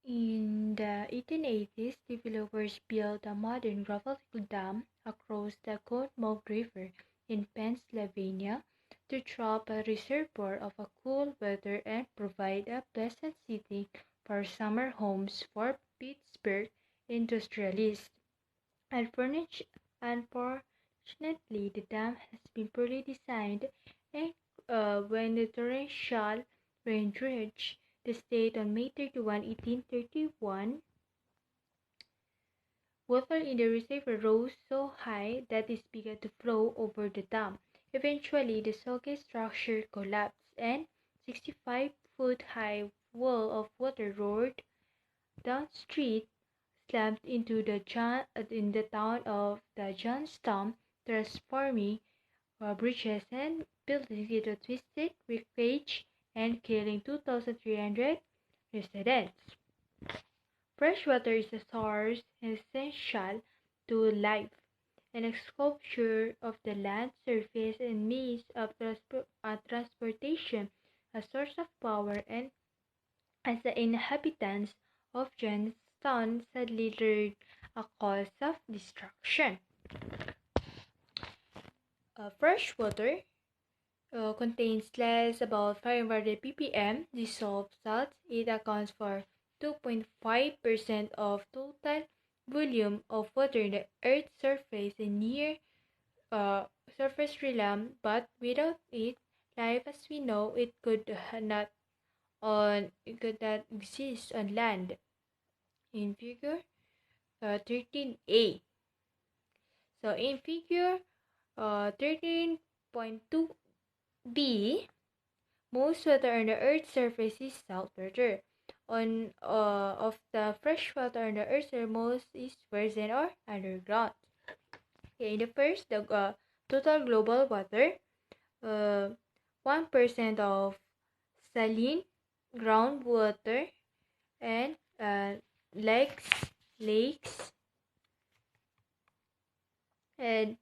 In the 1880s, developers built a modern gravel dam across the Cottonmouth River in Pennsylvania to trap a reservoir of a cool weather and provide a pleasant setting for summer homes for Pittsburgh industrialists. Unfortunately, the dam has been poorly designed, and when the torrential rain reached the state on May 31, 1831, water in the reservoir rose so high that it began to flow over the dam. Eventually, the soggy structure collapsed, and 65-foot high wall of water roared down street, slammed into in the town of the Johnstown, transforming bridges and buildings into twisted wreckage and killing 2,300 residents. Fresh water is a source essential to life, and a sculpture of the land surface and means of transportation, a source of power, and as the inhabitants of Johnstown sadly learned, a cause of destruction. Fresh water contains less about 500 ppm dissolved salts. It accounts for 2.5% of total volume of water in the Earth's surface and near surface realm, but without it, life as we know it could not exist on land. In figure 13a. So in figure 13.2b, most water on the Earth's surface is saltwater. Of the fresh water on the Earth's surface, most is frozen or underground. Okay, in the first, the total global water, 1% of saline groundwater and lakes, and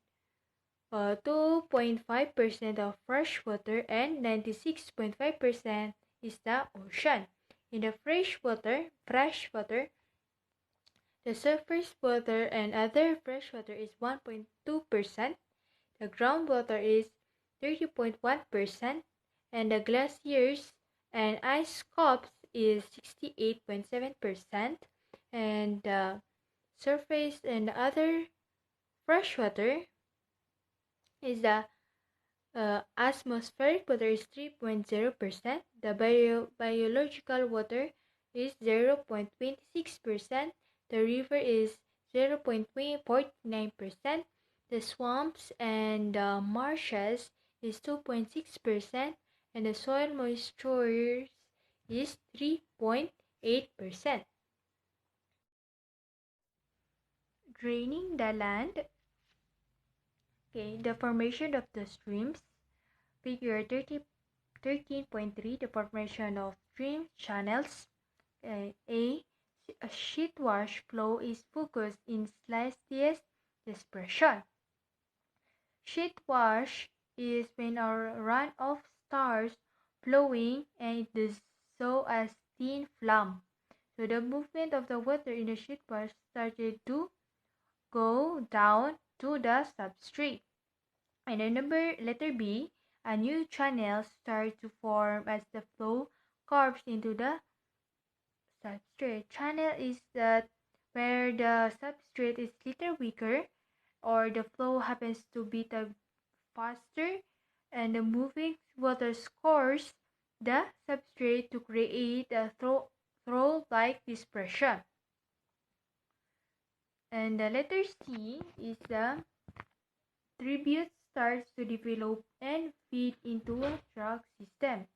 2.5% of fresh water, and 96.5% is the ocean. In the fresh water, the surface water and other fresh water is 1.2%, the groundwater is 30.1%, and the glaciers and ice caps is 68.7%, and the surface and other fresh water is the atmospheric water is 3.0%, the biological water is 0.26%, the river is 0.49%, the swamps and marshes is 2.6%, and the soil moisture is 3.8%. Draining the land. Okay, the formation of the streams. Figure 13.3, the formation of stream channels. A sheet wash flow is focused in slightest dispersion. Sheet wash is when a runoff starts flowing and it does so as thin film. So the movement of the water in the sheet wash started to go down to the substrate. And the letter B, a new channel starts to form as the flow curves into the substrate. Channel is that where the substrate is little weaker or the flow happens to be faster, and the moving water scores the substrate to create a throw-like dispersion. And the letter C is the tribute starts to develop and feed into a track system.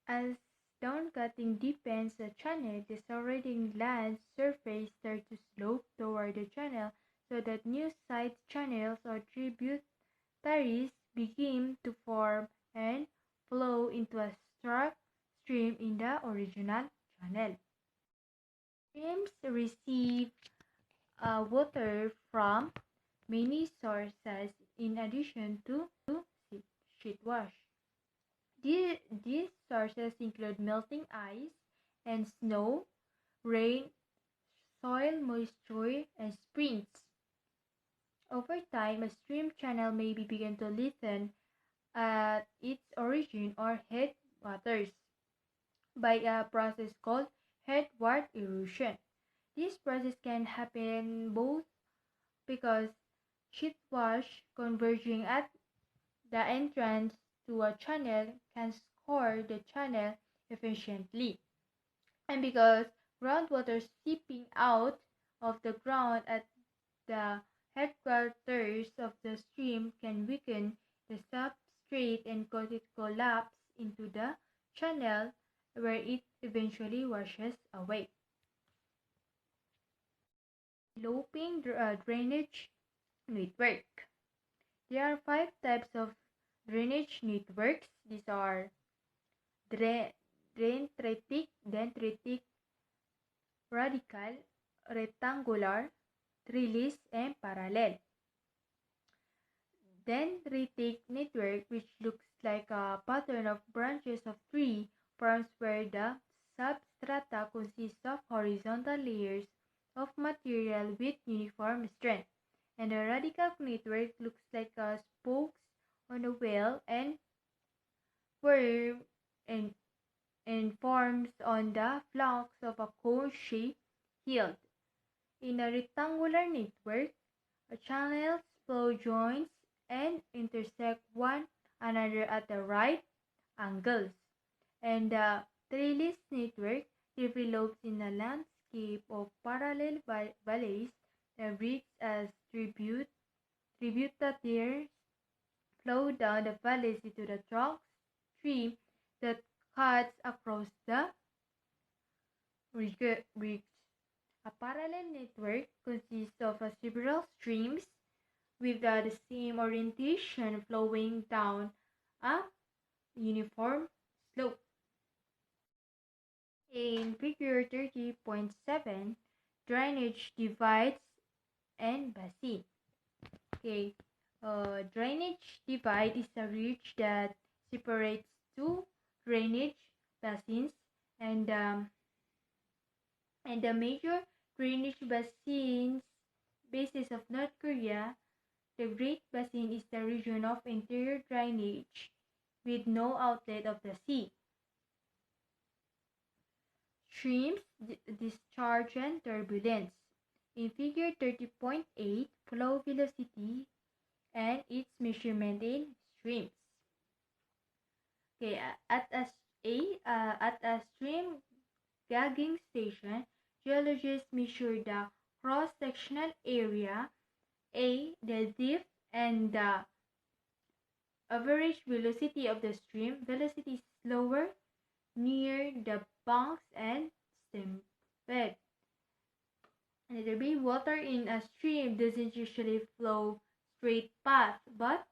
As downcutting deepens the channel, the surrounding land surface starts to slope toward the channel so that new side channels or tributaries begin to form and flow into a struck stream in the original channel. Streams receive water from many sources in addition to sheet wash. These sources include melting ice and snow, rain, soil moisture, and springs. Over time, a stream channel may begin to lengthen at its origin or headwaters by a process called headward erosion. This process can happen both because sheet wash converging at the entrance to a channel can score the channel efficiently, and because groundwater seeping out of the ground at the headwaters of the stream can weaken the substrate and cause it collapse into the channel where it eventually washes away. Sloping drainage network. There are five types of drainage networks. These are dra- dendritic, radical, rectangular, trellis, and parallel. Dendritic network, which looks like a pattern of branches of tree, forms where the substrata consists of horizontal layers of material with uniform strength. And the radical network looks like a spokes on a wheel and form and, and forms on the flanks of a cone-shaped hill. In a rectangular network, channels flow joints and intersect one another at the right angles, and the trellis network develops in a landscape of parallel valleys and bridges as tributaries flow down the valleys into the trunk stream that cuts across the ridge. A parallel network consists of several streams with the same orientation flowing down a uniform slope. In figure 30.7, drainage divides and basin. Okay, drainage divide is a ridge that separates two drainage basins, and the major drainage bases of North Korea. The Great Basin is the region of interior drainage with no outlet of the sea. Streams, discharge, and turbulence. In figure 30.8, flow velocity and its measurement in streams. Okay, at a stream gauging station, geologists measure the cross-sectional area, the depth, and the average velocity of the stream. Velocity is slower near the banks and stem bed. Another way, water in a stream doesn't usually flow straight path, but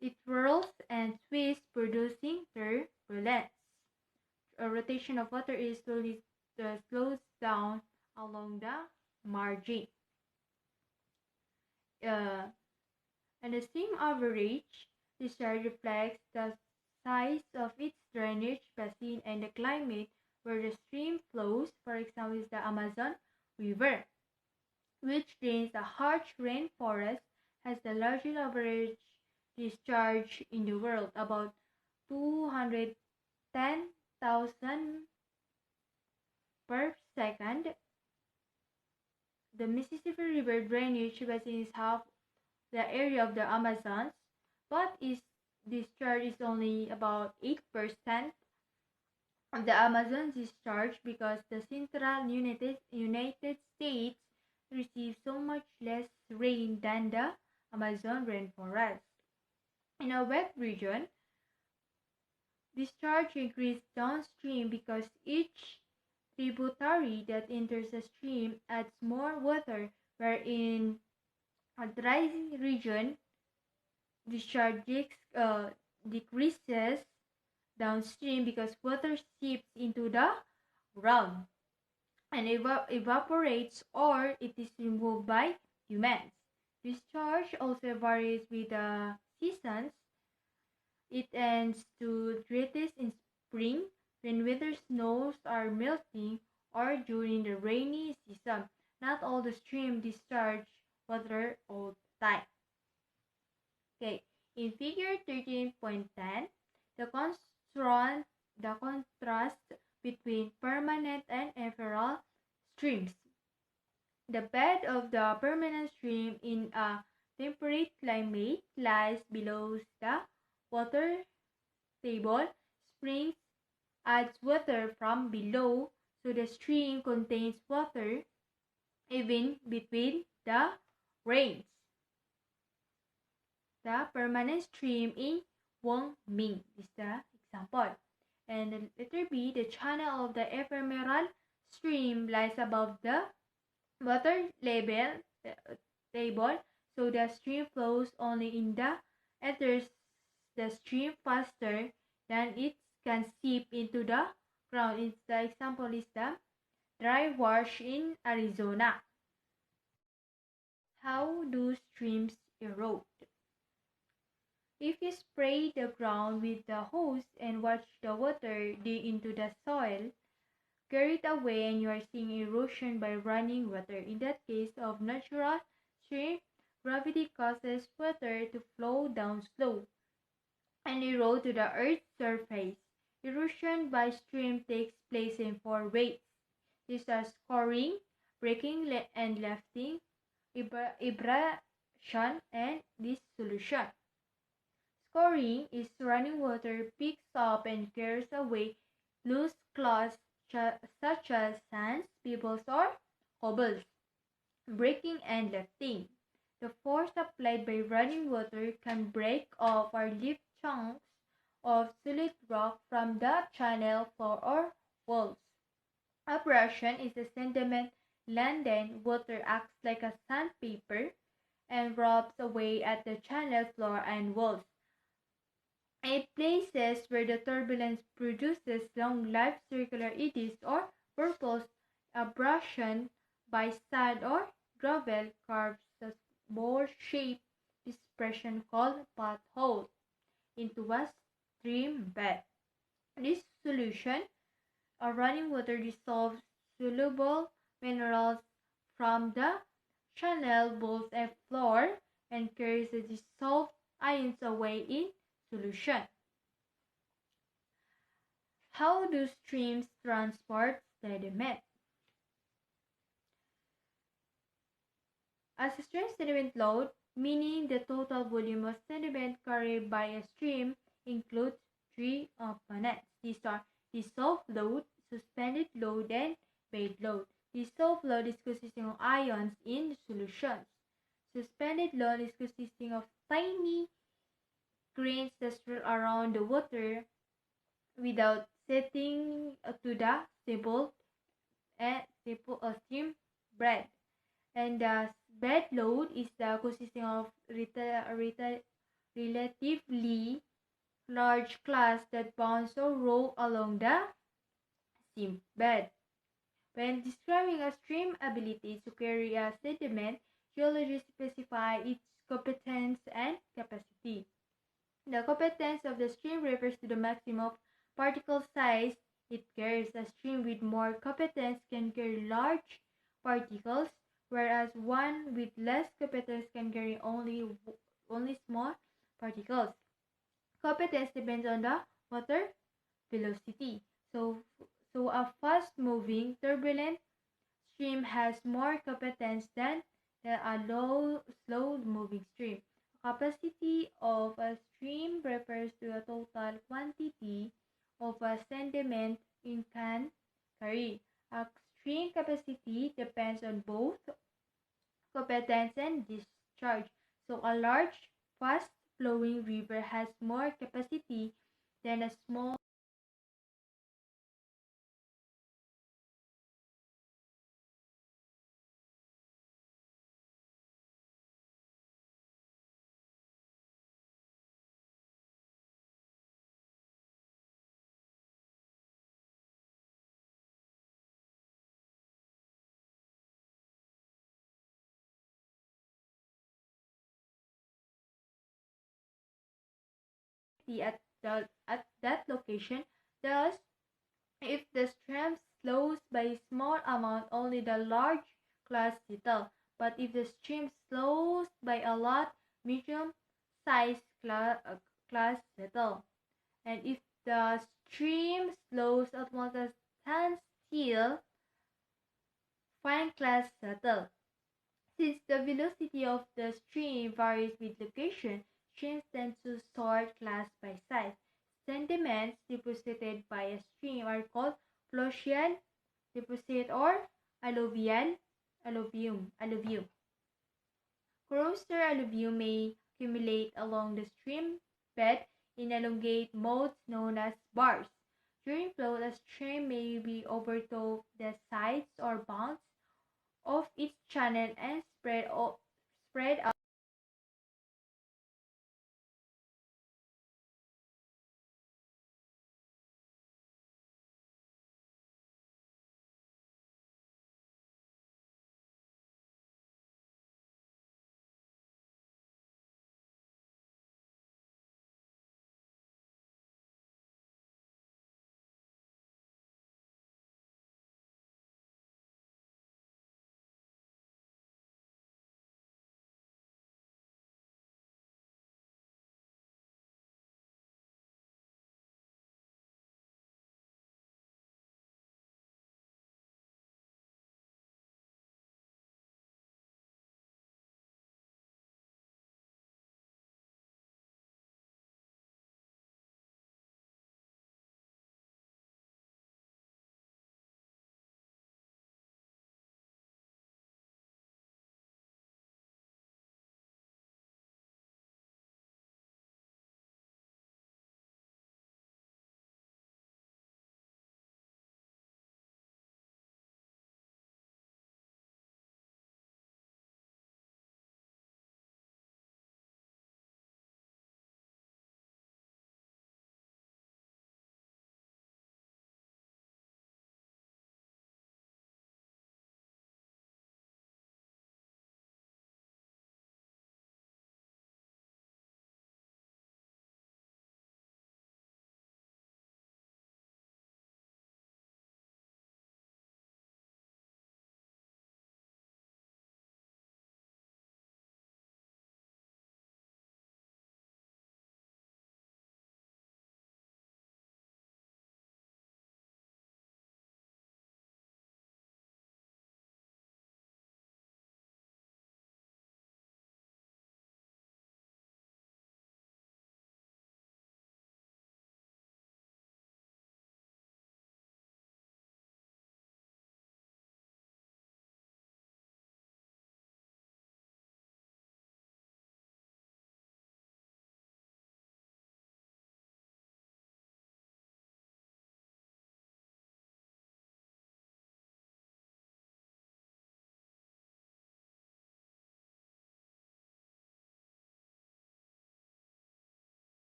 it whirls and twists, producing turbulence. A rotation of water is slows down along the margin. And the stream average discharge reflects the size of its drainage basin and the climate where the stream flows. For example, is the Amazon River, which drains the harsh rainforest, has the largest average discharge in the world, about 210,000 per second. The Mississippi River drainage basin is half the area of the Amazons, but its discharge is only about 8% of the Amazon's discharge because the central United States receives so much less rain than the Amazon rainforest. In a wet region, discharge increases downstream because each tributary that enters the stream adds more water, where in a dry region, discharge decreases downstream because water seeps into the ground and evaporates, or it is removed by humans. Discharge also varies with the seasons. It ends to greatest in spring when winter snows are melting or during the rainy season. Not all the streams discharge water all the time. Okay, in figure 13.10, the the contrast between permanent and ephemeral streams. The bed of the permanent stream in a temperate climate lies below the water table. Springs adds water from below, so the stream contains water even between the rains. The permanent stream in Wangming is the example. And the letter B, the channel of the ephemeral stream lies above the water level table, so the stream flows only in the enters the stream faster than it can seep into the ground. It's the example is the dry wash in Arizona. How do streams erode? If you spray the ground with the hose and watch the water dig into the soil, carry it away and you are seeing erosion by running water. In that case of natural stream, gravity causes water to flow down slow and erode to the earth's surface. Erosion by stream takes place in four ways. These are scoring, breaking and lifting, abrasion, and dissolution. Scoring is running water picks up and carries away loose cloths such as sands, pebbles, or cobbles. Breaking and lifting. The force applied by running water can break off or lift chunks of solid rock from the channel floor or walls. Abrasion is a sediment laden water acts like a sandpaper and rubs away at the channel floor and walls. At places where the turbulence produces long-lived circular eddies or purples, abrasion by sand or gravel carves a bowl-shaped depression called pothole into a stream bed. This solution, running water dissolves soluble minerals from the channel walls and floor and carries the dissolved ions away in solution. How do streams transport sediment? As a stream sediment load, meaning the total volume of sediment carried by a stream, includes three components. These are dissolved load, suspended load, and bed load. Dissolved load is consisting of ions in solutions. Suspended load is consisting of tiny grains that swirl around the water without setting to the stream bed. And the bed load is the consisting of relatively large class that bounce or roll along the stream bed. When describing a stream ability to carry a sediment, geologists specify its competence and capacity. The competence of the stream refers to the maximum particle size it carries. A stream with more competence can carry large particles, whereas one with less competence can carry only small particles. Competence depends on the water velocity. So a fast-moving, turbulent stream has more competence than a slow-moving stream. Capacity of a stream refers to the total quantity of a sediment it can carry. A stream capacity depends on both competence and discharge. So a large, fast-flowing river has more capacity than a small. at that location. Thus, if the stream slows by a small amount, only the large class settle. But if the stream slows by a lot, medium-sized class settle. And if the stream slows at once and stands still, fine class settle. Since the velocity of the stream varies with location, streams tend to sort class by size. Sediments deposited by a stream are called Flossian deposit or alluvium. Coarser alluvium may accumulate along the stream bed in elongate modes known as bars. During flow, a stream may be overtop the sides or banks of its channel and spread out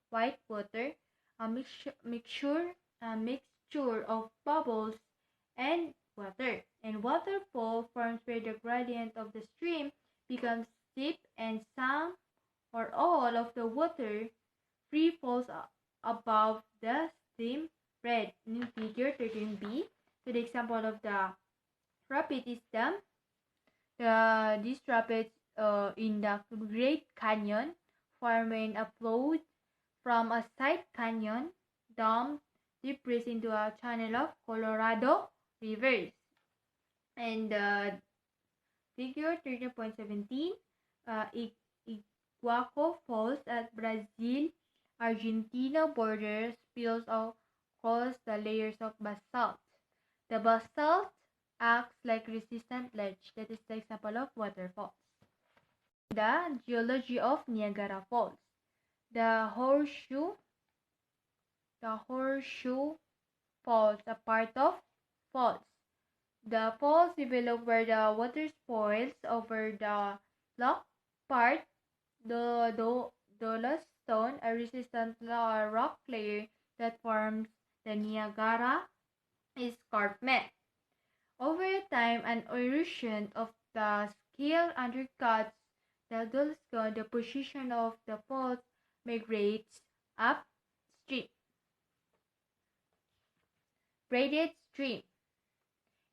white water, a mixture of bubbles and water. And waterfall forms where the gradient of the stream becomes steep and some or all of the water free falls above the stream bed. In figure 13b, so the example of the rapid is these rapids in the Great Canyon form when a flood from a side canyon dumps debris into a channel of Colorado rivers. And figure 13.17, Iguaco Falls at Brazil, Argentina border spills across the layers of basalt. The basalt acts like resistant ledge. That is the example of waterfalls. The geology of Niagara Falls. The horseshoe, the horseshoe falls, a part of falls. The falls develop where the water spoils over the block part, the dolostone, a resistant rock layer that forms the Niagara escarpment. Over time, an erosion of the scale undercuts the dolostone. The position of the falls migrates upstream. Braided stream.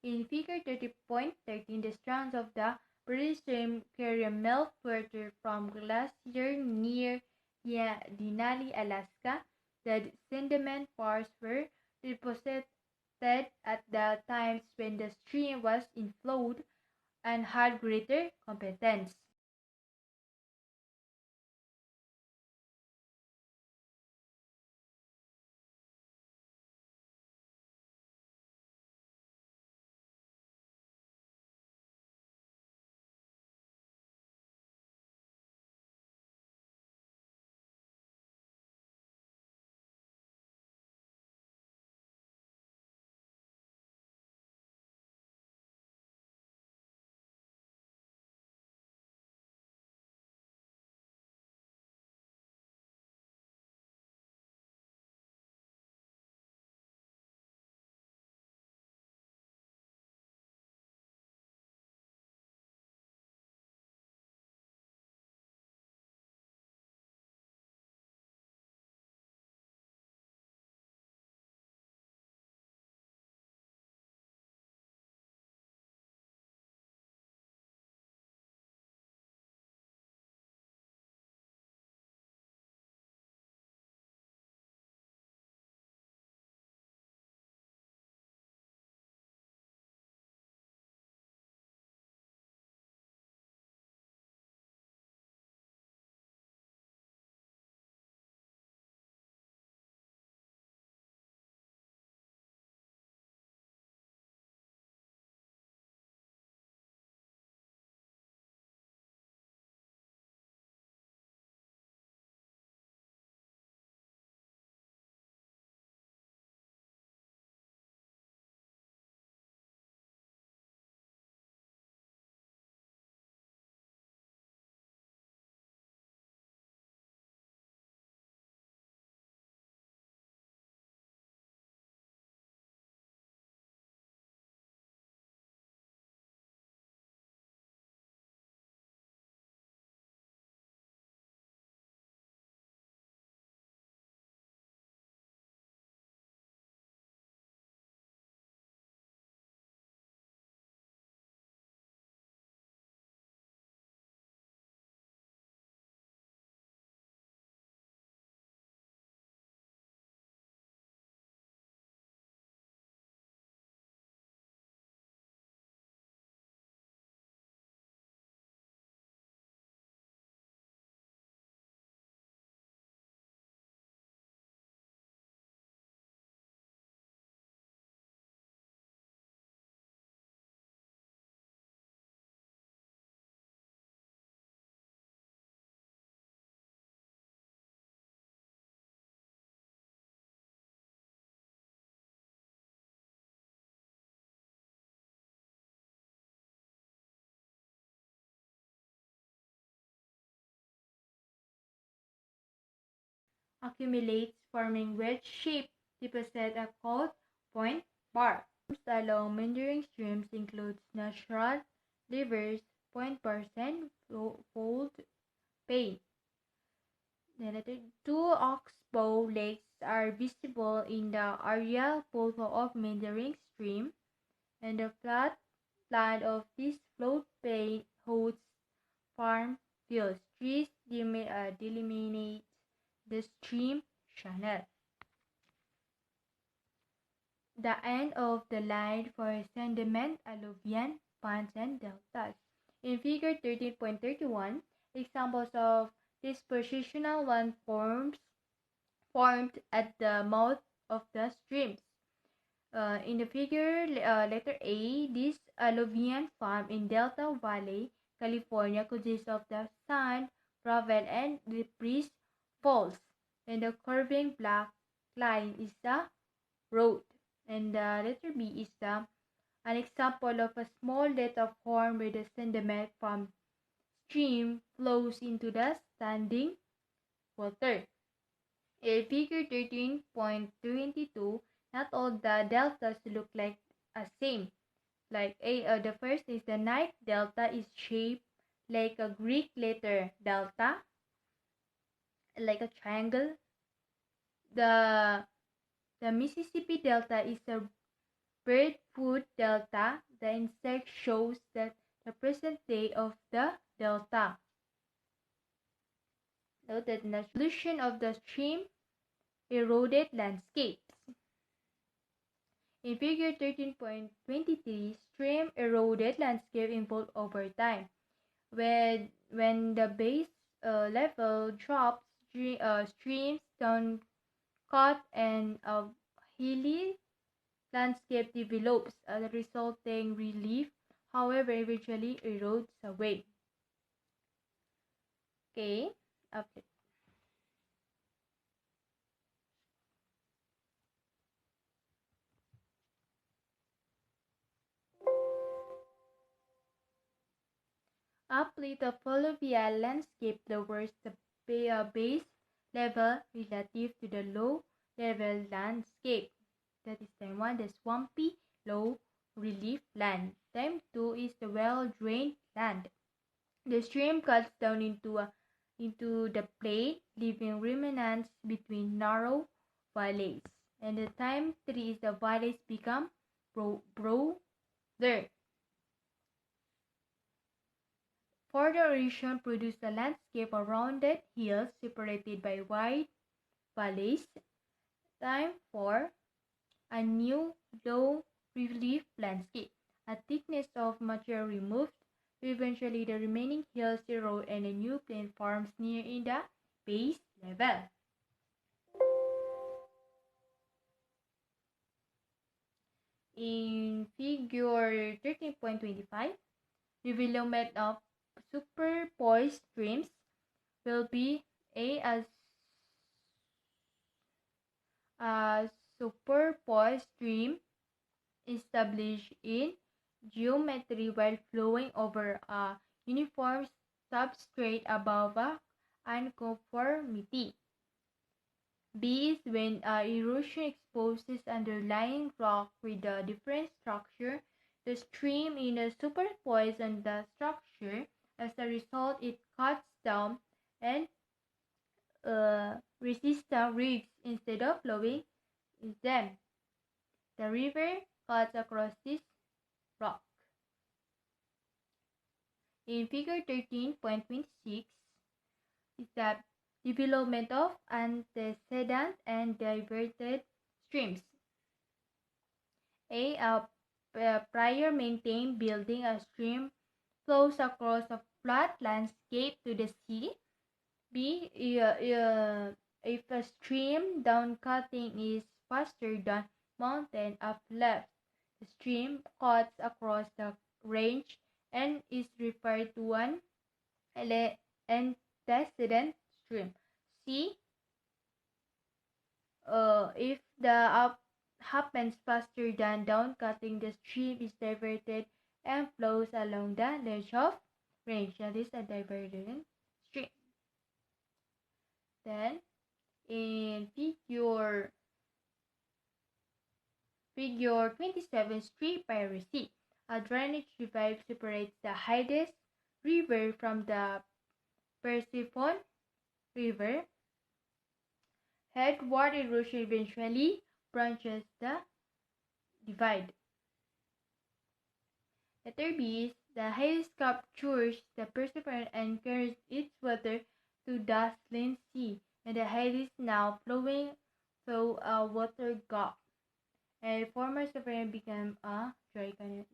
In figure 30.13, the strands of the braided stream carry meltwater from glacier near Denali, Alaska. The sediment bars were deposited at the times when the stream was in flood and had greater competence. accumulates, forming wedge-shaped deposit called point bar. Along meandering streams includes natural rivers, point bars, and fold pane. Two oxbow lakes are visible in the aerial photo of meandering stream, and the flat land of this float plain hosts farm fields. Trees delineate the stream channel. The end of the line for sediment, alluvian, ponds, and deltas. In Figure 13.31, examples of dispositional landforms formed at the mouth of the streams. In the figure, letter A, this alluvian farm in Delta Valley, California, consists of the sand, gravel, and debris falls. And the curving black line is the road. And the letter B is an example of a small delta formed where the sediment from stream flows into the standing water. In Figure 13.22, not all the deltas look like the same. Like the first is the ninth delta is shaped like a Greek letter delta, like a triangle. The Mississippi delta is a bird food delta. The insect shows that the present day of the delta. Note that the solution of the stream eroded landscapes. In Figure 13.23, stream eroded landscape evolved over time. When the base level drops, streams don't cut and a hilly landscape develops. The resulting relief, however, eventually erodes away. Okay, okay. Uply, the fluvial landscape lowers the base level relative to the low level landscape. That is time 1, the swampy low relief land. Time 2 is the well drained land. The stream cuts down into the plain, leaving remnants between narrow valleys. And the time 3 is the valleys become broader. Further erosion produced a landscape of rounded hills separated by wide valleys. Time 4, a new low relief landscape. A thickness of material removed. Eventually, the remaining hills erode and a new plain forms near in the base level. In Figure 13.25, development of superposed streams will be a superposed stream established in geometry while flowing over a uniform substrate above a unconformity. B is when erosion exposes underlying rock with a different structure. The stream in a superposed on the structure. As a result, it cuts down and resistance rigs instead of flowing in them. The river cuts across this rock. In Figure 13.26 is the development of antecedent and diverted streams. A prior maintained building, a stream flows across a flat landscape to the sea. B, if a stream down cutting is faster than mountain up left, the stream cuts across the range and is referred to an antecedent stream. C, if the up happens faster than down cutting, the stream is diverted and flows along the ledge of range. That is a divergent stream. Then In figure 27, street piracy. A drainage divide separates the Hydes River from the Persephone River. Headwater erosion eventually branches the divide. Letter B is the Hydes captures the Persephone and carries its water to Dazzling Sea, and the Hydes now flowing through a water gap. And former Persephone became a dry canyon.